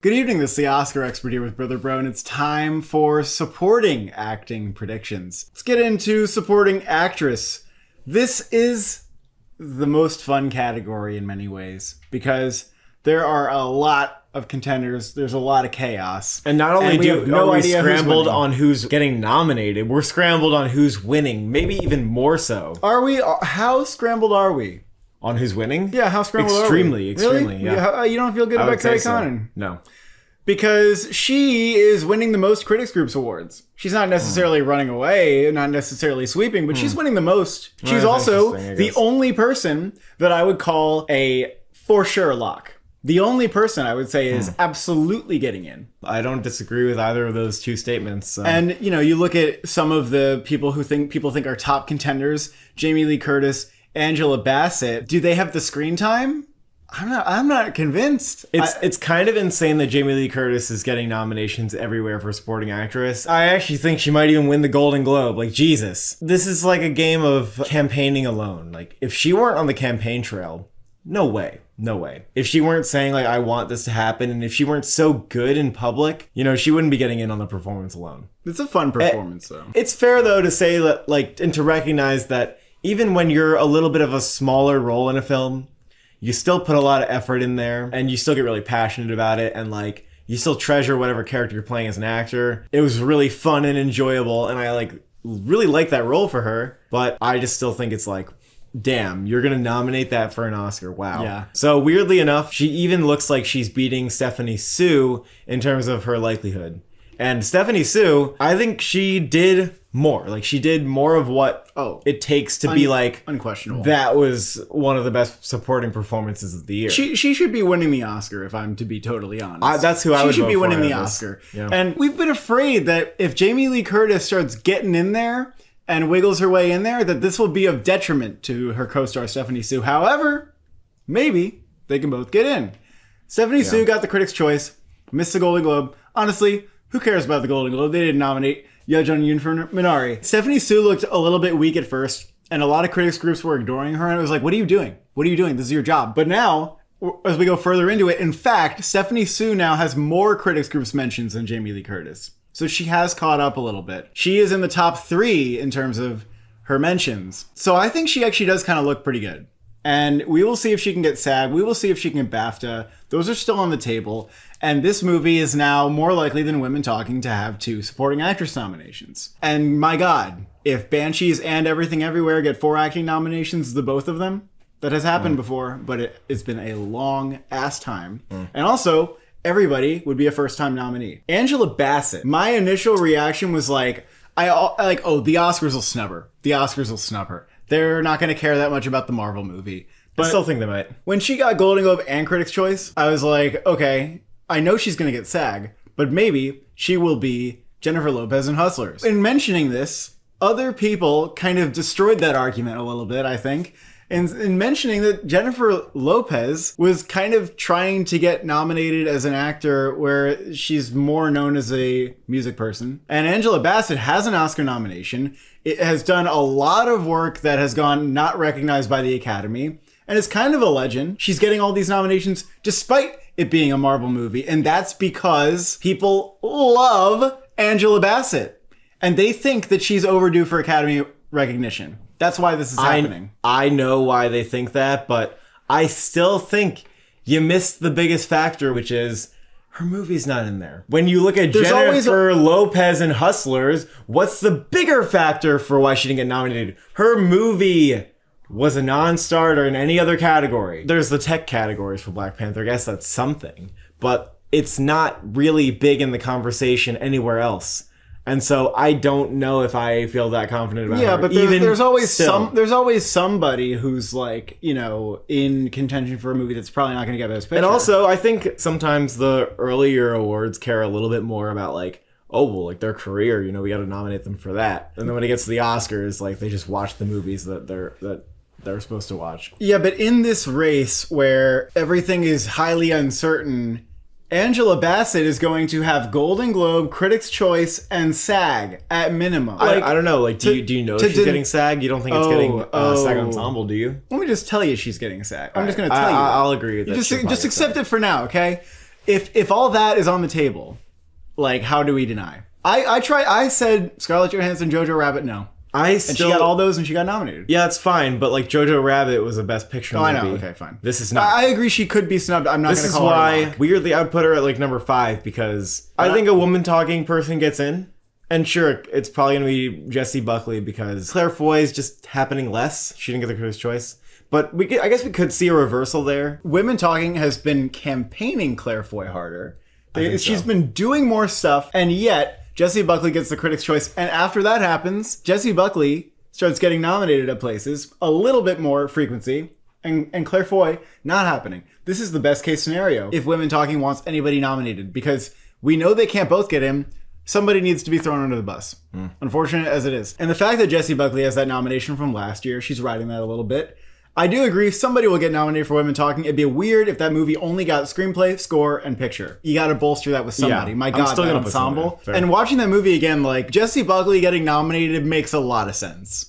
Good evening, this is the Oscar Expert here with Brother Bro, and it's time for supporting acting predictions. Let's get into supporting actress. This is the most fun category in many ways, because there are a lot of contenders, there's a lot of chaos. And not only have are we idea scrambled on who's getting nominated, we're scrambled on who's winning, maybe even more so. Are we? How scrambled are we? On who's winning? Yeah, how scrambled are we? Extremely, Really? yeah. You don't feel good about Carrie Condon? No. Because she is winning the most Critics Groups awards. She's not necessarily running away, not necessarily sweeping, but she's winning the most. She's also the only person that I would call a for sure lock. The only person I would say is absolutely getting in. I don't disagree with either of those two statements. And, you know, you look at some of the people who people think are top contenders, Jamie Lee Curtis, Angela Bassett. Do they have the screen time? I'm not convinced. It's kind of insane that Jamie Lee Curtis is getting nominations everywhere for supporting actress. I actually think she might even win the Golden Globe. Like, Jesus. This is like a game of campaigning alone. Like, if she weren't on the campaign trail, no way. No way. If she weren't saying, like, I want this to happen, and if she weren't so good in public, you know, she wouldn't be getting in on the performance alone. It's a fun performance, though. It's fair, though, to say that, like, and to recognize that even when you're a little bit of a smaller role in a film, you still put a lot of effort in there, and you still get really passionate about it, and like you still treasure whatever character you're playing as an actor. It was really fun and enjoyable, and I really like that role for her, but I just still think it's like, damn, you're gonna nominate that for an Oscar. Wow. Yeah. So weirdly enough, she even looks like she's beating Stephanie Sue in terms of her likelihood. And Stephanie Sue, I think she did more. Like, she did more of what it takes to be like... Unquestionable. That was one of the best supporting performances of the year. She should be winning the Oscar, if I'm to be totally honest. That's who I would vote for. She should be winning the Oscar. Yeah. And we've been afraid that if Jamie Lee Curtis starts getting in there and wiggles her way in there, that this will be of detriment to her co-star Stephanie Sue. However, maybe they can both get in. Stephanie Sue got the Critics' Choice, missed the Golden Globe. Honestly, who cares about the Golden Globe? They didn't nominate Yeon Yoon for Minari. Stephanie Sue looked a little bit weak at first, and a lot of critics groups were ignoring her, and it was like, what are you doing? What are you doing? This is your job. But now, as we go further into it, in fact, Stephanie Sue now has more critics groups mentions than Jamie Lee Curtis. So she has caught up a little bit. She is in the top 3 in terms of her mentions. So I think she actually does kind of look pretty good. And we will see if she can get SAG. We will see if she can get BAFTA. Those are still on the table. And this movie is now more likely than Women Talking to have 2 supporting actress nominations. And my God, if Banshees and Everything Everywhere get 4 acting nominations, the both of them, that has happened before, but it's been a long ass time. And also, everybody would be a first-time nominee. Angela Bassett, my initial reaction was like, the Oscars will snub her. The Oscars will snub her. They're not going to care that much about the Marvel movie. But I still think they might. When she got Golden Globe and Critics' Choice, I was like, okay, I know she's going to get SAG, but maybe she will be Jennifer Lopez in Hustlers. In mentioning this, other people kind of destroyed that argument a little bit, I think, in mentioning that Jennifer Lopez was kind of trying to get nominated as an actor where she's more known as a music person. And Angela Bassett has an Oscar nomination. It has done a lot of work that has gone not recognized by the Academy, and is kind of a legend. She's getting all these nominations despite it being a Marvel movie, and that's because people love Angela Bassett, and they think that she's overdue for Academy recognition. That's why this is happening. I know why they think that, but I still think you missed the biggest factor, which is her movie's not in there. When you look at Jennifer Lopez in Hustlers, what's the bigger factor for why she didn't get nominated? Her movie was a non-starter in any other category. There's the tech categories for Black Panther. I guess that's something, but it's not really big in the conversation anywhere else. And so I don't know if I feel that confident about her. Yeah, but there's always somebody who's like, you know, in contention for a movie that's probably not going to get Best Picture. And also, I think sometimes the earlier awards care a little bit more about like, oh, well, like their career, you know, we got to nominate them for that. And then when it gets to the Oscars, like they just watch the movies that they're supposed to watch. Yeah, but in this race where everything is highly uncertain, Angela Bassett is going to have Golden Globe, Critics' Choice, and SAG at minimum. I don't know. Like, do you know if she's getting SAG? You don't think it's getting SAG Ensemble, do you? Let me just tell you she's getting SAG. I'm just going to tell you. I'll agree with that. Just accept it for now, okay? if all that is on the table, like, how do we deny? I said Scarlett Johansson, Jojo Rabbit, no. And she got all those and she got nominated. Yeah, it's fine, but like Jojo Rabbit was a Best Picture movie. I know, okay, fine. This is not. I agree she could be snubbed. I'm not going to call her. This is why, weirdly, I'd put her at like number 5 because I think a woman talking person gets in. And sure, it's probably going to be Jessie Buckley because Claire Foy is just happening less. She didn't get the Critics' Choice. But I guess we could see a reversal there. Women Talking has been campaigning Claire Foy harder. She's so. been doing more stuff, and yet Jessie Buckley gets the Critics' Choice. And after that happens, Jessie Buckley starts getting nominated at places, a little bit more frequency, and Claire Foy not happening. This is the best case scenario if Women Talking wants anybody nominated, because we know they can't both get in. Somebody needs to be thrown under the bus. Unfortunate as it is. And the fact that Jessie Buckley has that nomination from last year, she's riding that a little bit. I do agree somebody will get nominated for Women Talking. It'd be weird if that movie only got screenplay, score, and picture. You got to bolster that with somebody. Yeah, My God, that ensemble. And watching that movie again, like, Jessie Buckley getting nominated makes a lot of sense.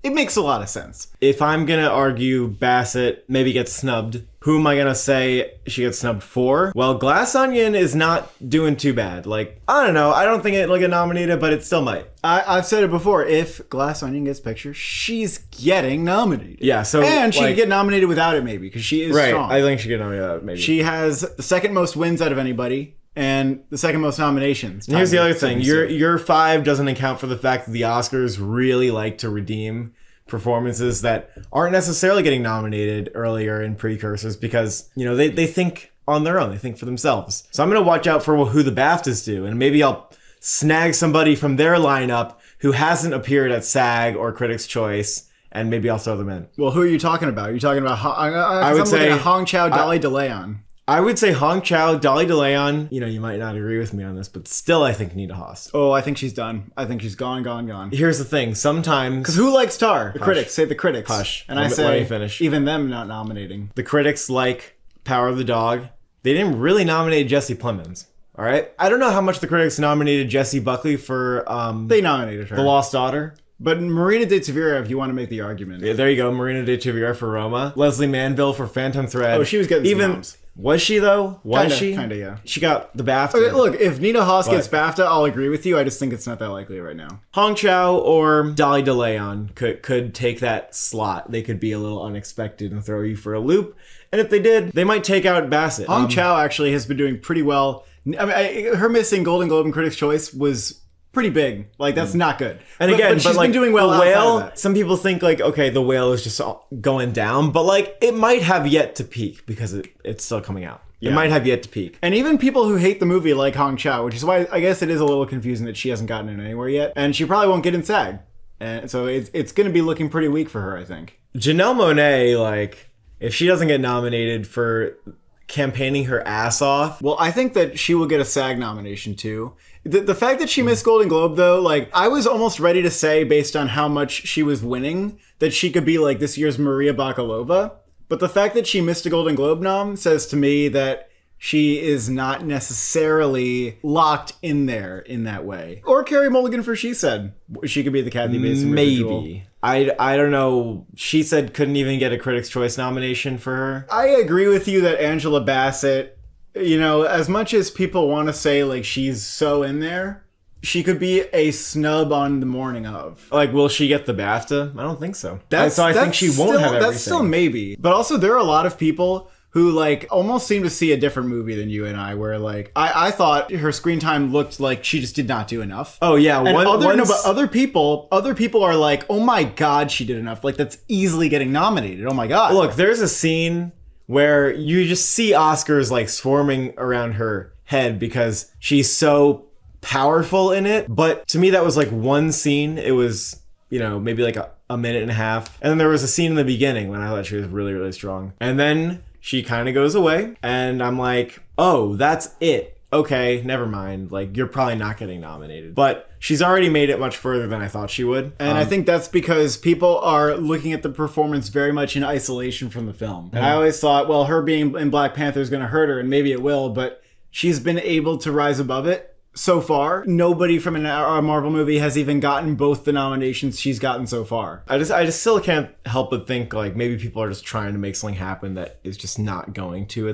It makes a lot of sense. If I'm going to argue Bassett maybe gets snubbed, who am I going to say she gets snubbed for? Well, Glass Onion is not doing too bad. Like, I don't know. I don't think it'll get nominated, but it still might. I've said it before. If Glass Onion gets picture, she's getting nominated. Yeah, so... And she could get nominated without it, maybe, because she is strong. I think she could get nominated without it, maybe. She has the second most wins out of anybody. And the second most nominations. And here's the other thing. Your 5 doesn't account for the fact that the Oscars really like to redeem performances that aren't necessarily getting nominated earlier in precursors because, you know, they think on their own. They think for themselves. So I'm going to watch out for who the BAFTAs do. And maybe I'll snag somebody from their lineup who hasn't appeared at SAG or Critics' Choice, and maybe I'll throw them in. Well, who are you talking about? Are you talking about... I would say Hong Chow, Dolly DeLeon. I would say Hong Chow, Dolly DeLeon. You know, you might not agree with me on this, but still I think Nita Haas. Oh, I think she's done. I think she's gone. Here's the thing. Sometimes... Because who likes Tar? The critics. Say the critics. Hush. And I say, let me finish. Even them not nominating. The critics like Power of the Dog. They didn't really nominate Jesse Plemons. All right? I don't know how much the critics nominated Jessie Buckley for... they nominated her. The Lost Daughter. But Marina de Tavira, if you want to make the argument. Yeah, there you go. Marina de Tavira for Roma. Leslie Manville for Phantom Thread. Oh, she was getting some noms. Was she, though? She? Kinda, yeah. She got the BAFTA. Okay, look, if Nita Haas gets BAFTA, I'll agree with you. I just think it's not that likely right now. Hong Chow or Dolly DeLeon could take that slot. They could be a little unexpected and throw you for a loop. And if they did, they might take out Bassett. Hong Chow actually has been doing pretty well. I mean, her missing Golden Globe and Critics' Choice was... pretty big. Like, that's not good. And but she's been doing well. The Whale, some people think like, okay, The Whale is just going down, but like it might have yet to peak because it's still coming out. Yeah. It might have yet to peak. And even people who hate the movie like Hong Chow, which is why I guess it is a little confusing that she hasn't gotten in anywhere yet. And she probably won't get in SAG. And so it's going to be looking pretty weak for her, I think. Janelle Monáe, like, if she doesn't get nominated for campaigning her ass off. Well, I think that she will get a SAG nomination too. The fact that she missed Golden Globe though, like I was almost ready to say based on how much she was winning that she could be like this year's Maria Bakalova. But the fact that she missed a Golden Globe nom says to me that she is not necessarily locked in there in that way. Or Carey Mulligan for She Said. She could be the Kathy Bates individual. Maybe. I don't know. She Said couldn't even get a Critics' Choice nomination for her. I agree with you that Angela Bassett, you know, as much as people want to say like she's so in there, she could be a snub on the morning of. Like, will she get the BAFTA? I don't think so. I think she won't have everything. That's still maybe. But also there are a lot of people who like almost seem to see a different movie than you and I, where like I thought her screen time looked like she just did not do enough. Oh yeah, but other people are like, oh my God, she did enough. Like that's easily getting nominated. Oh my God. Look, there's a scene where you just see Oscars like swarming around her head because she's so powerful in it. But to me, that was like one scene. It was, you know, maybe like a minute and a half. And then there was a scene in the beginning when I thought she was really, really strong. And then she kind of goes away. And I'm like, oh, that's it. Okay, never mind. Like, you're probably not getting nominated. But she's already made it much further than I thought she would. And I think that's because people are looking at the performance very much in isolation from the film. And I always thought, well, her being in Black Panther is going to hurt her, and maybe it will, but she's been able to rise above it. So far, nobody from a Marvel movie has even gotten both the nominations she's gotten so far. I just still can't help but think like maybe people are just trying to make something happen that is just not going to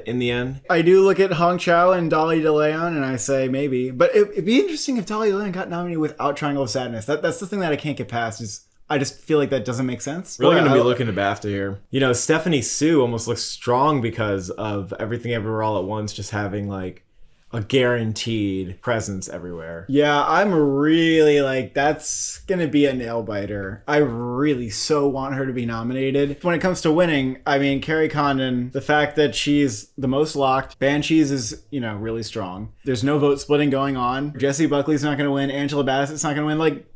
in the end. I do look at Hong Chow and Dolly DeLeon, and I say maybe. But it'd be interesting if Dolly DeLeon got nominated without Triangle of Sadness. That's the thing that I can't get past is I just feel like that doesn't make sense. Really going to be looking to BAFTA here. You know, Stephanie Sue almost looks strong because of Everything Everywhere All at Once just having like a guaranteed presence everywhere. Yeah, I'm really like, that's going to be a nail biter. I really so want her to be nominated. When it comes to winning, I mean, Carrie Condon, the fact that she's the most locked, Banshees is, you know, really strong. There's no vote splitting going on. Jessie Buckley's not going to win. Angela Bassett's not going to win. Like,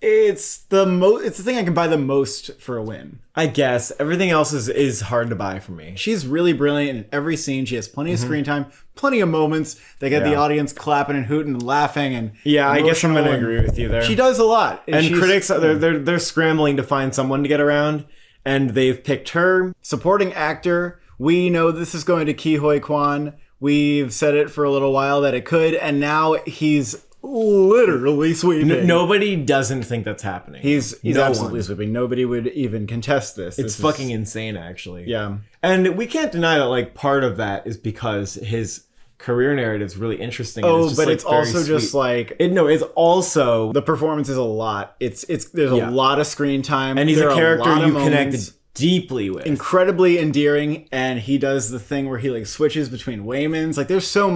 it's the thing I can buy the most for a win. I guess. Everything else is hard to buy for me. She's really brilliant in every scene. She has plenty of screen time, plenty of moments. They get the audience clapping and hooting and laughing and I guess I'm going to agree with you there. She does a lot. And critics, they're scrambling to find someone to get around, and they've picked her. Supporting actor, we know this is going to Ke Huy Quan. We've said it for a little while that it could, and now he's literally sweeping. Nobody doesn't think that's happening. He's absolutely sweeping. Nobody would even contest this. It's fucking insane, actually. Yeah. And we can't deny that, like, part of that is because his career narrative is really interesting. Oh, but it's also just like... it's also... The performance is a lot. There's a lot of screen time. And he's a character you connect deeply with. Incredibly endearing, and he does the thing where he like switches between Waymans. Like there's so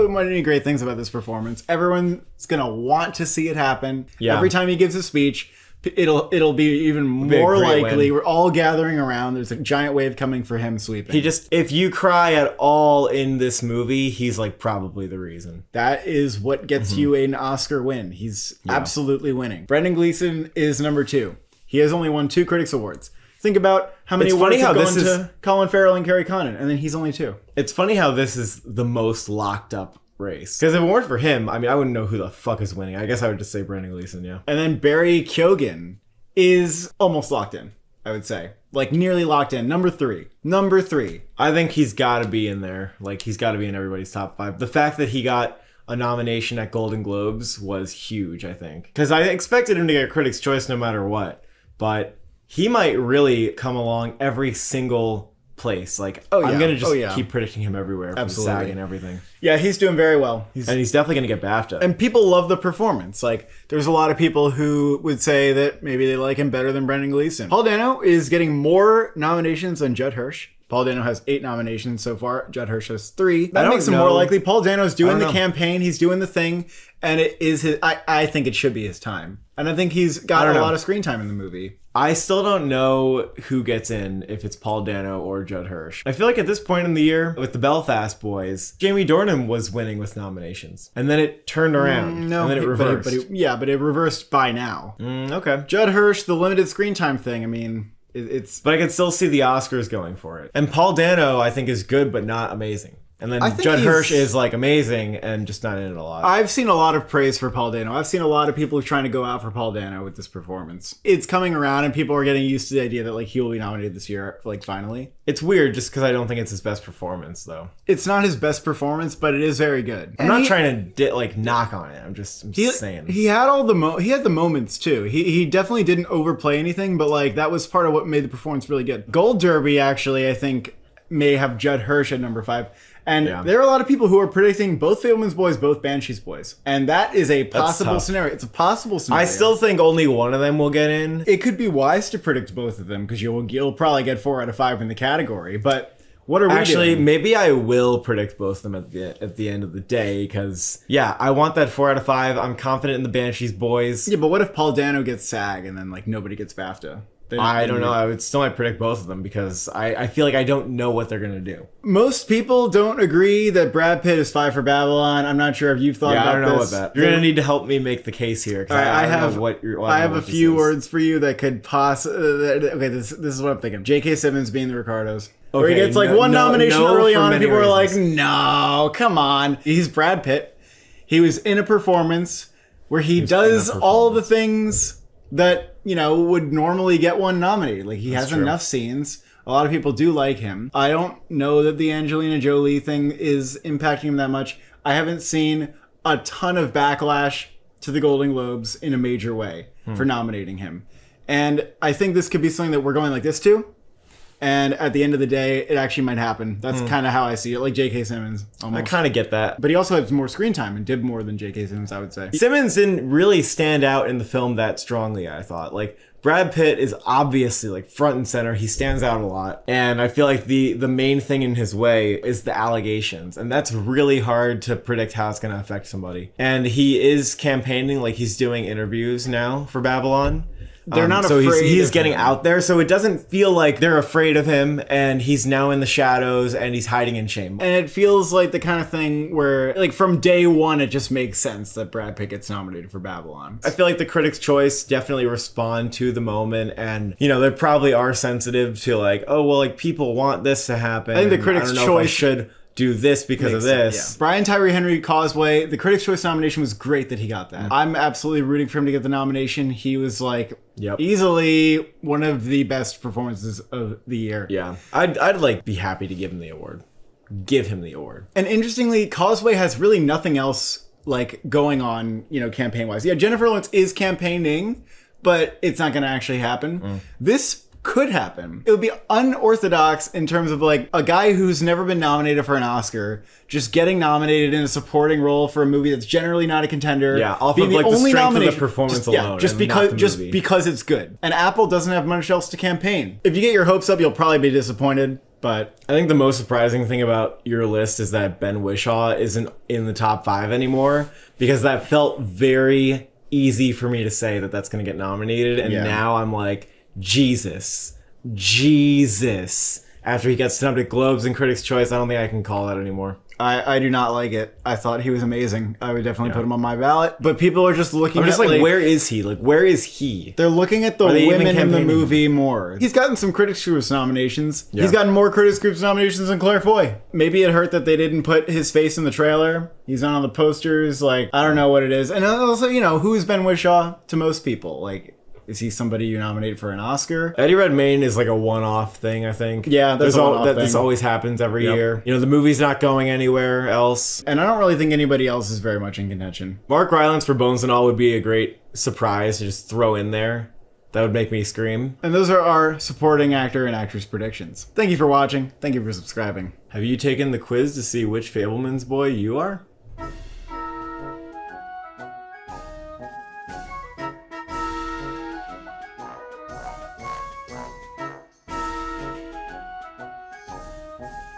many great things about this performance. Everyone's gonna want to see it happen. Yeah. Every time he gives a speech, it'll be even more likely. We're all gathering around. There's a giant wave coming for him sweeping. If you cry at all in this movie, he's like probably the reason. That is what gets you an Oscar win. He's absolutely winning. Brendan Gleeson is number 2. He has only won 2 Critics Awards. Think about how many awards have gone to Colin Farrell and Carrie Condon, and then he's only 2. It's funny how this is the most locked up race. Because if it weren't for him, I mean, I wouldn't know who the fuck is winning. I guess I would just say Brendan Gleeson, yeah. And then Barry Keoghan is almost locked in, I would say. Like, nearly locked in. Number 3. I think he's got to be in there. Like, he's got to be in everybody's top 5. The fact that he got a nomination at Golden Globes was huge, I think. Because I expected him to get Critics' Choice no matter what. But... he might really come along every single place. Like, I'm going to just keep predicting him everywhere from SAG and everything. Yeah, he's doing very well. And he's definitely going to get BAFTA. And people love the performance. Like, there's a lot of people who would say that maybe they like him better than Brendan Gleeson. Paul Dano is getting more nominations than Judd Hirsch. Paul Dano has 8 nominations so far. Judd Hirsch has 3. That makes him more likely. Paul Dano's doing the campaign. He's doing the thing. And it is his... I think it should be his time. And I think he's got a lot of screen time in the movie. I still don't know who gets in, if it's Paul Dano or Judd Hirsch. I feel like at this point in the year, with the Belfast boys, Jamie Dornan was winning with nominations. And then it turned around. And then it reversed. But it reversed by now. Okay. Judd Hirsch, the limited screen time thing, I mean... But I can still see the Oscars going for it. And Paul Dano, I think, is good, but not amazing. And then Judd Hirsch is like amazing and just not in it a lot. I've seen a lot of praise for Paul Dano. I've seen a lot of people trying to go out for Paul Dano with this performance. It's coming around and people are getting used to the idea that like he will be nominated this year, like finally. It's weird just because I don't think it's his best performance though. It's not his best performance, but it is very good. I'm not trying to knock on it. I'm just saying. He had all he had the moments too. He definitely didn't overplay anything, but like that was part of what made the performance really good. Gold Derby actually, I think, may have Judd Hirsch at number 5. And there are a lot of people who are predicting both Fableman's Boys, both Banshee's Boys. And that is a possible scenario. It's a possible scenario. I still think only one of them will get in. It could be wise to predict both of them because you'll probably get 4 out of 5 in the category. But what are we doing? Maybe I will predict both of them at the end of the day because, I want that 4 out of 5. I'm confident in the Banshee's Boys. Yeah, but what if Paul Dano gets SAG and then like nobody gets BAFTA? I don't know. I would still might predict both of them because I feel like I don't know what they're going to do. Most people don't agree that Brad Pitt is 5 for Babylon. I'm not sure if you've thought about this. I don't know about that. You're going to need to help me make the case here. I have a few words for you that could possibly... Okay, this is what I'm thinking. J.K. Simmons being the Ricardos. Okay, where he gets like one nomination early on and people are like, no, come on. He's Brad Pitt. He was in a performance where he does all the things that... would normally get one nominated. Like, he has enough scenes. A lot of people do like him. I don't know that the Angelina Jolie thing is impacting him that much. I haven't seen a ton of backlash to the Golden Globes in a major way for nominating him. And I think this could be something that we're going like this to. And at the end of the day, it actually might happen. That's kind of how I see it, like J.K. Simmons. Almost. I kind of get that. But he also has more screen time and did more than J.K. Simmons, I would say. Simmons didn't really stand out in the film that strongly, I thought. Like, Brad Pitt is obviously like front and center. He stands out a lot. And I feel like the main thing in his way is the allegations. And that's really hard to predict how it's going to affect somebody. And he is campaigning, like he's doing interviews now for Babylon. They're not so afraid. He's getting out there, so it doesn't feel like they're afraid of him, and he's now in the shadows, and he's hiding in shame. And it feels like the kind of thing where, like, from day one, it just makes sense that Brad Pitt gets nominated for Babylon. I feel like the Critics' Choice definitely respond to the moment, and, you know, they probably are sensitive to, like, oh, well, like, people want this to happen. I think the Critics' Choice should do this because of this. Sense, yeah. Brian Tyree Henry, Causeway, the Critics' Choice nomination was great that he got that. I'm absolutely rooting for him to get the nomination. He was like easily one of the best performances of the year. Yeah. I'd like be happy to give him the award. Give him the award. And interestingly, Causeway has really nothing else like going on, you know, campaign wise. Yeah, Jennifer Lawrence is campaigning, but it's not going to actually happen. This could happen. It would be unorthodox in terms of like a guy who's never been nominated for an Oscar just getting nominated in a supporting role for a movie that's generally not a contender. Yeah, off of like the strength of the performance alone. Just because it's good. And Apple doesn't have much else to campaign. If you get your hopes up, you'll probably be disappointed. But I think the most surprising thing about your list is that Ben Whishaw isn't in the top 5 anymore, because that felt very easy for me to say that that's going to get nominated. And now I'm like, Jesus. After he gets snubbed at Globes and Critics' Choice, I don't think I can call that anymore. I do not like it. I thought he was amazing. I would definitely put him on my ballot. But people are just looking I'm just like, where is he? Like, where is he? They're looking at the women in the movie more. He's gotten some Critics' Group nominations. Yeah. He's gotten more Critics' Group nominations than Claire Foy. Maybe it hurt that they didn't put his face in the trailer. He's not on the posters. Like, I don't know what it is. And also, you know, who is Ben Whishaw to most people? Like, is he somebody you nominate for an Oscar? Eddie Redmayne is like a one-off thing, I think. Yeah, this always happens every year. You know, the movie's not going anywhere else. And I don't really think anybody else is very much in contention. Mark Rylance for Bones and All would be a great surprise to just throw in there. That would make me scream. And those are our supporting actor and actress predictions. Thank you for watching. Thank you for subscribing. Have you taken the quiz to see which Fableman's boy you are?